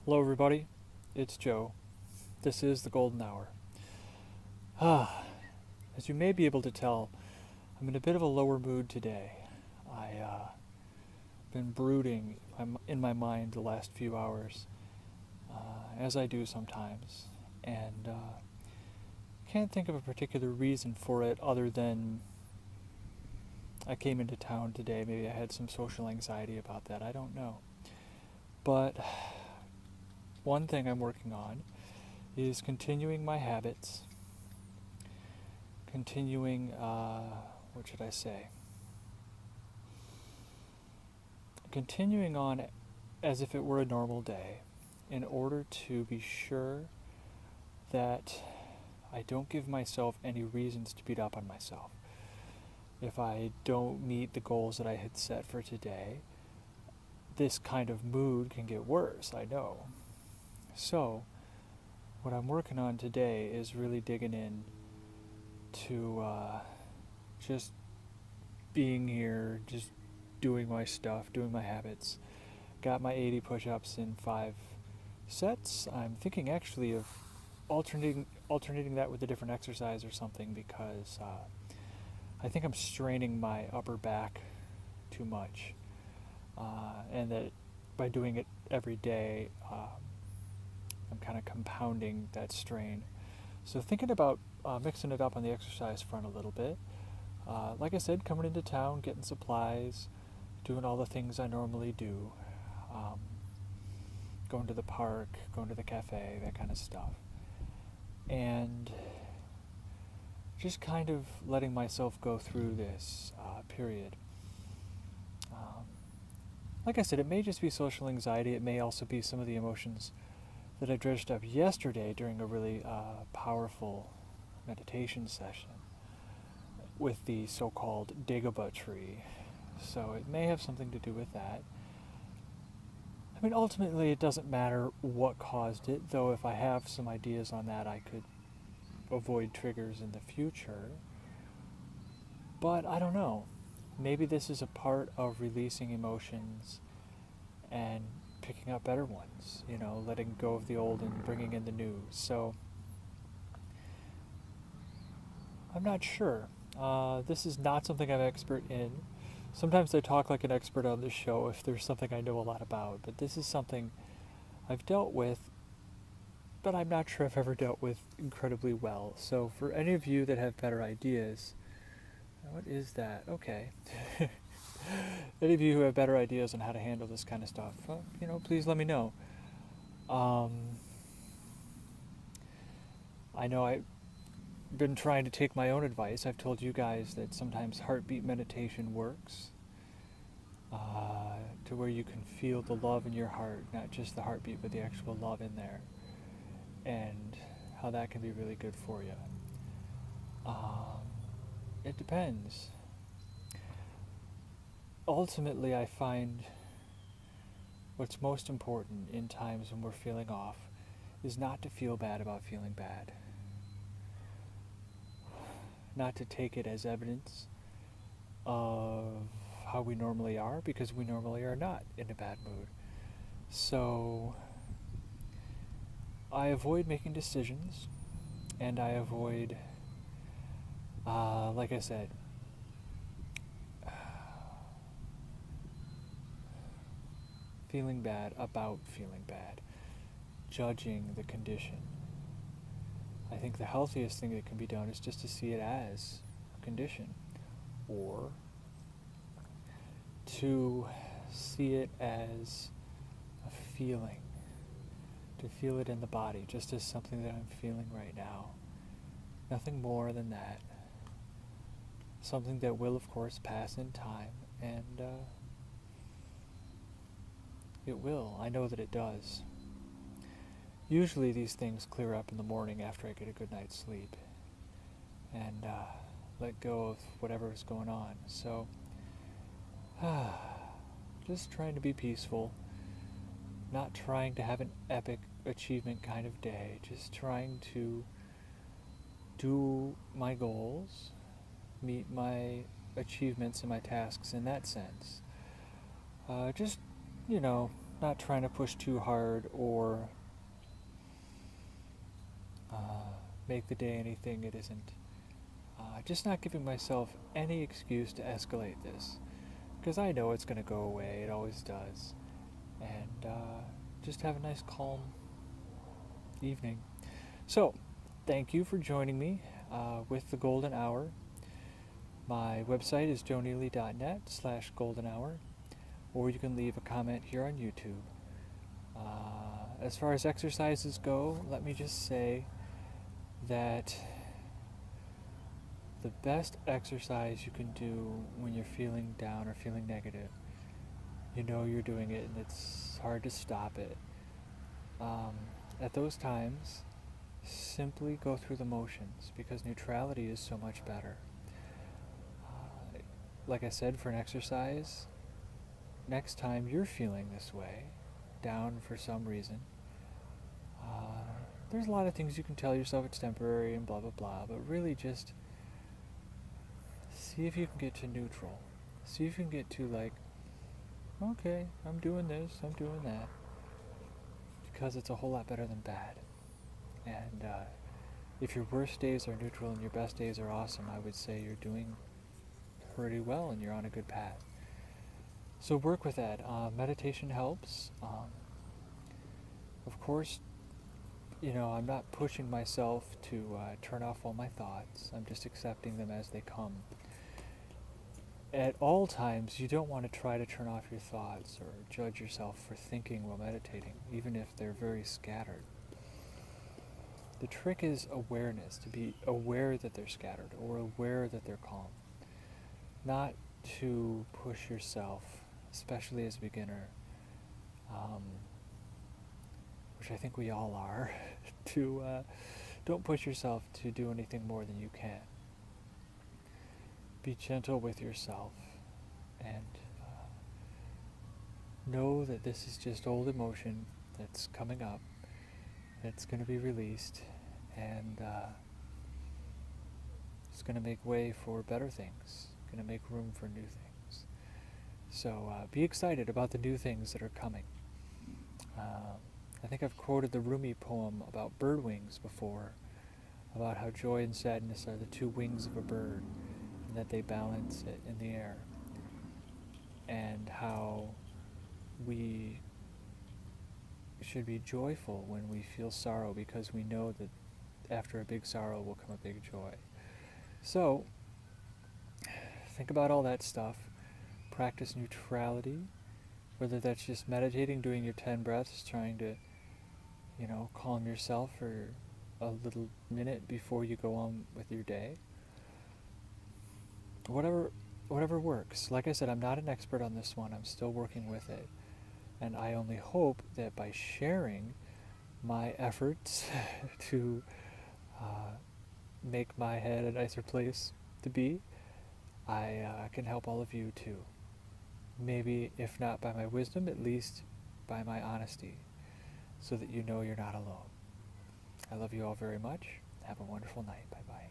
Hello, everybody. It's Joe. This is the Golden Hour. As you may be able to tell, I'm in a bit of a lower mood today. I've been brooding in my mind the last few hours, as I do sometimes, and can't think of a particular reason for it other than I came into town today. Maybe I had some social anxiety about that. I don't know. But one thing I'm working on is continuing my habits, continuing, what should I say? Continuing on as if it were a normal day in order to be sure that I don't give myself any reasons to beat up on myself. If I don't meet the goals that I had set for today, this kind of mood can get worse, I know. So, what I'm working on today is really digging in to just being here, just doing my stuff, doing my habits. Got my 80 push-ups in 5 sets. I'm thinking actually of alternating that with a different exercise or something because I think I'm straining my upper back too much, and that by doing it every day, I'm kind of compounding that strain. So thinking about mixing it up on the exercise front a little bit. Like I said, coming into town, getting supplies, doing all the things I normally do, going to the park, going to the cafe, that kind of stuff. And just kind of letting myself go through this period. Like I said, it may just be social anxiety. It may also be some of the emotions that I dredged up yesterday during a really powerful meditation session with the so-called Dagobah tree. So it may have something to do with that. I mean, ultimately, it doesn't matter what caused it, though if I have some ideas on that, I could avoid triggers in the future. But I don't know. Maybe this is a part of releasing emotions and picking up better ones, letting go of the old and bringing in the new. So I'm not sure. This is not something I'm an expert in. Sometimes I talk like an expert on this show if there's something I know a lot about, but this is something I've dealt with, but I'm not sure I've ever dealt with incredibly well. So for any of you that have better ideas, what is that? Okay. Any of you who have better ideas on how to handle this kind of stuff, please let me know. I know I've been trying to take my own advice. I've told you guys that sometimes heartbeat meditation works, to where you can feel the love in your heart, not just the heartbeat, but the actual love in there, and how that can be really good for you. It depends. Ultimately, I find what's most important in times when we're feeling off is not to feel bad about feeling bad. Not to take it as evidence of how we normally are, because we normally are not in a bad mood. So I avoid making decisions, and I avoid, like I said, feeling bad about feeling bad, judging the condition. I think the healthiest thing that can be done is just to see it as a condition, or to see it as a feeling, to feel it in the body, just as something that I'm feeling right now. Nothing more than that. Something that will, of course, pass in time, and it will. I know that it does. Usually these things clear up in the morning after I get a good night's sleep and let go of whatever is going on. So, just trying to be peaceful, not trying to have an epic achievement kind of day, just trying to do my goals, meet my achievements and my tasks in that sense. Just, not trying to push too hard or make the day anything it isn't. Just not giving myself any excuse to escalate this, because I know it's going to go away, it always does, and just have a nice calm evening. So, thank you for joining me with the Golden Hour. My website is joeneely.net/golden hour, or you can leave a comment here on YouTube. As far as exercises go, let me just say that the best exercise you can do when you're feeling down or feeling negative, you know you're doing it and it's hard to stop it. At those times, simply go through the motions, because neutrality is so much better. Like I said, for an exercise, next time you're feeling this way, down for some reason, there's a lot of things you can tell yourself it's temporary and blah blah blah, but really just see if you can get to neutral. See if you can get to like, okay, I'm doing this, I'm doing that, because it's a whole lot better than bad. And if your worst days are neutral and your best days are awesome, I would say you're doing pretty well and you're on a good path. So work with that. Meditation helps. Of course, I'm not pushing myself to turn off all my thoughts. I'm just accepting them as they come. At all times, you don't want to try to turn off your thoughts or judge yourself for thinking while meditating, even if they're very scattered. The trick is awareness, to be aware that they're scattered or aware that they're calm. Not to push yourself, especially as a beginner, which I think we all are, to don't push yourself to do anything more than you can. Be gentle with yourself and know that this is just old emotion that's coming up. It's going to be released, and it's going to make way for better things, going to make room for new things. So be excited about the new things that are coming. I think I've quoted the Rumi poem about bird wings before, about how joy and sadness are the two wings of a bird, and that they balance it in the air, and how we should be joyful when we feel sorrow, because we know that after a big sorrow will come a big joy. So, think about all that stuff. Practice neutrality, whether that's just meditating, doing your 10 breaths, trying to, calm yourself for a little minute before you go on with your day. Whatever works. Like I said, I'm not an expert on this one. I'm still working with it. And I only hope that by sharing my efforts to make my head a nicer place to be, I can help all of you too. Maybe, if not by my wisdom, at least by my honesty, so that you know you're not alone. I love you all very much. Have a wonderful night. Bye-bye.